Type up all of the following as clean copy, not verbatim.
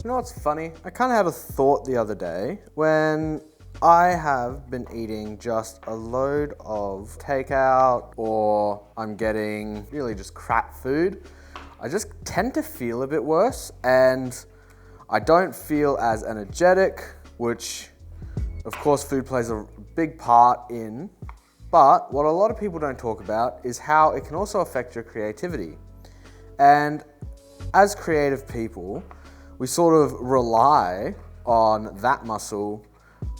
You know what's funny? I kind of had a thought the other day when I have been eating just a load of takeout or I'm getting really just crap food. I just tend to feel a bit worse and I don't feel as energetic, which of course food plays a big part in. But what a lot of people don't talk about is how it can also affect your creativity. And as creative people, we sort of rely on that muscle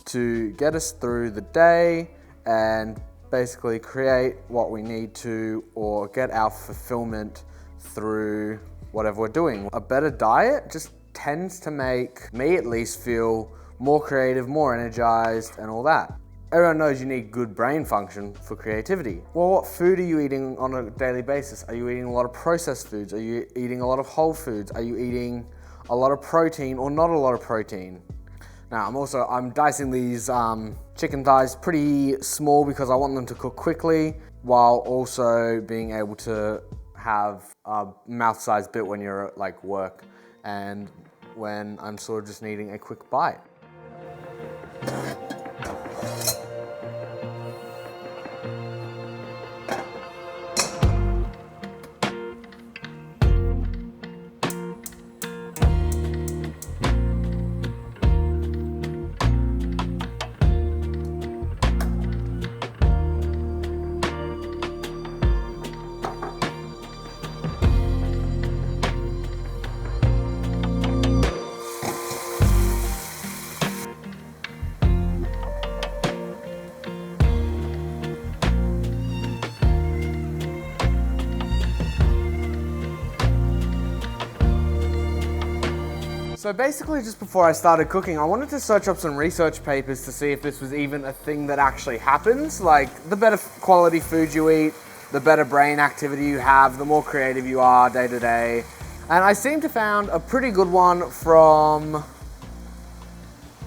to get us through the day and basically create what we need to or get our fulfillment through whatever we're doing. A better diet just tends to make me at least feel more creative, more energized and all that. Everyone knows you need good brain function for creativity. Well, what food are you eating on a daily basis? Are you eating a lot of processed foods? Are you eating a lot of whole foods? Are you eating a lot of protein or not a lot of protein? Now, I'm dicing these chicken thighs pretty small because I want them to cook quickly while also being able to have a mouth-sized bit when you're at like work and when I'm sort of just needing a quick bite. So basically just before I started cooking, I wanted to search up some research papers to see if this was even a thing that actually happens. Like, the better quality food you eat, the better brain activity you have, the more creative you are day to day. And I seem to found a pretty good one from,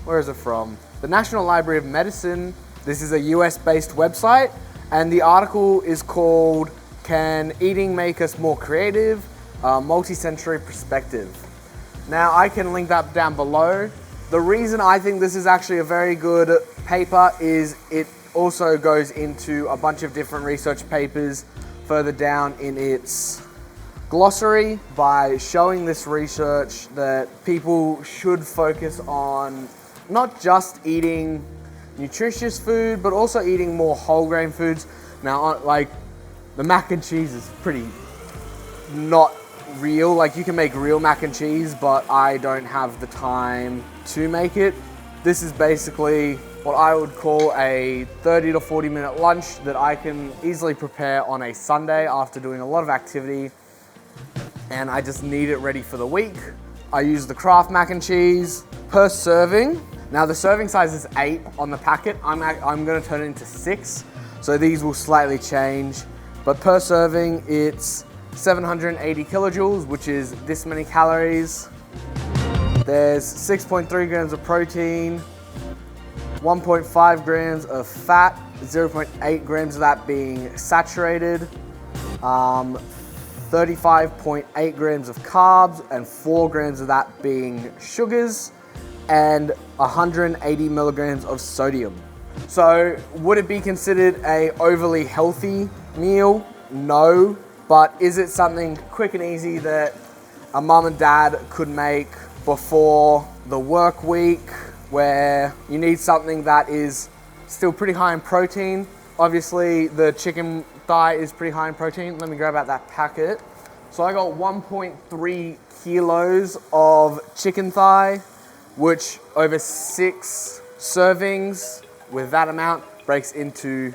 where is it from? The National Library of Medicine. This is a US-based website, and the article is called "Can Eating Make Us More Creative? A Multi-Sensory Perspective." Now, I can link that down below. The reason I think this is actually a very good paper is it also goes into a bunch of different research papers further down in its glossary by showing this research that people should focus on not just eating nutritious food, but also eating more whole grain foods. Now, like, the mac and cheese is pretty not real. Like, you can make real mac and cheese, but I don't have the time to make it. This is basically what I would call a 30 to 40 minute lunch that I can easily prepare on a Sunday after doing a lot of activity, and I just need it ready for the week. I use the Kraft mac and cheese per serving. Now, the serving size is 8 on the packet. I'm gonna turn it into 6, so these will slightly change, but per serving it's 780 kilojoules, which is this many calories. There's 6.3 grams of protein, 1.5 grams of fat, 0.8 grams of that being saturated, 35.8 grams of carbs, and 4 grams of that being sugars, and 180 milligrams of sodium. So would it be considered a overly healthy meal? No. But is it something quick and easy that a mum and dad could make before the work week, where you need something that is still pretty high in protein? Obviously, the chicken thigh is pretty high in protein. Let me grab out that packet. So I got 1.3 kilos of chicken thigh, which over 6 servings with that amount breaks into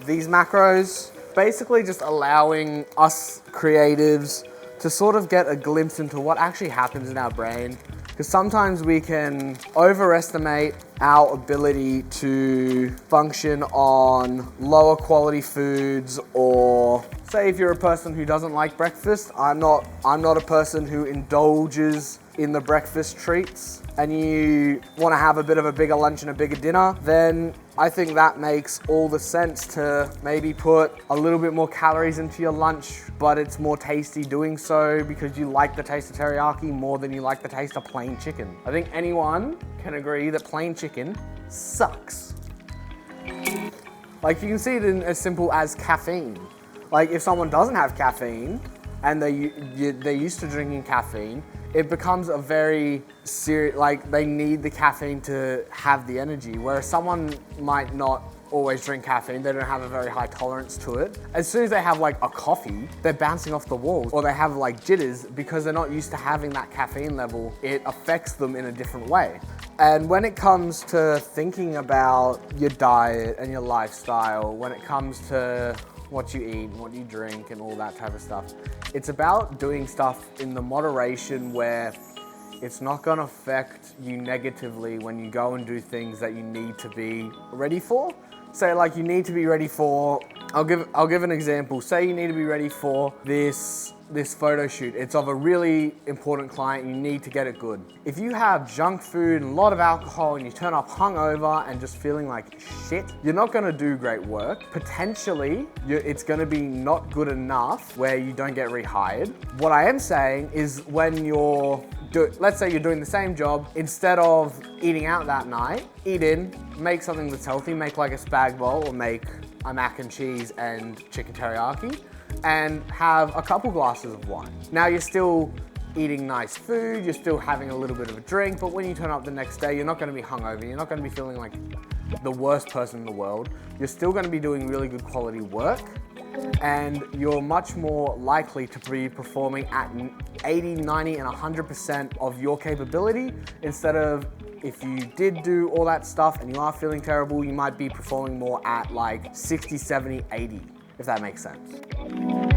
these macros. Basically just allowing us creatives to sort of get a glimpse into what actually happens in our brain, because sometimes we can overestimate our ability to function on lower quality foods, or say if you're a person who doesn't like breakfast. I'm not a person who indulges in the breakfast treats and you want to have a bit of a bigger lunch and a bigger dinner, then I think that makes all the sense to maybe put a little bit more calories into your lunch, but it's more tasty doing so because you like the taste of teriyaki more than you like the taste of plain chicken. I think anyone can agree that plain chicken sucks. Like, you can see it in as simple as caffeine. Like, if someone doesn't have caffeine and they're used to drinking caffeine, it becomes a very serious, like, they need the caffeine to have the energy, whereas someone might not always drink caffeine, they don't have a very high tolerance to it. As soon as they have like a coffee, they're bouncing off the walls, or they have like jitters because they're not used to having that caffeine level. It affects them in a different way. And when it comes to thinking about your diet and your lifestyle, when it comes to what you eat, what you drink, and all that type of stuff, it's about doing stuff in the moderation where it's not gonna affect you negatively when you go and do things that you need to be ready for. Say like you need to be ready for, I'll give an example. Say you need to be ready for this photo shoot. It's of a really important client, you need to get it good. If you have junk food and a lot of alcohol and you turn up hungover and just feeling like shit, you're not gonna do great work. Potentially, it's gonna be not good enough where you don't get rehired. What I am saying is when let's say you're doing the same job, instead of eating out that night, eat in, make something that's healthy, make like a spag bowl or make a mac and cheese and chicken teriyaki, and have a couple glasses of wine. Now you're still eating nice food, you're still having a little bit of a drink, but when you turn up the next day, you're not gonna be hungover, you're not gonna be feeling like the worst person in the world. You're still gonna be doing really good quality work, and you're much more likely to be performing at 80, 90, and 100% of your capability, instead of if you did do all that stuff and you are feeling terrible, you might be performing more at like 60, 70, 80, if that makes sense.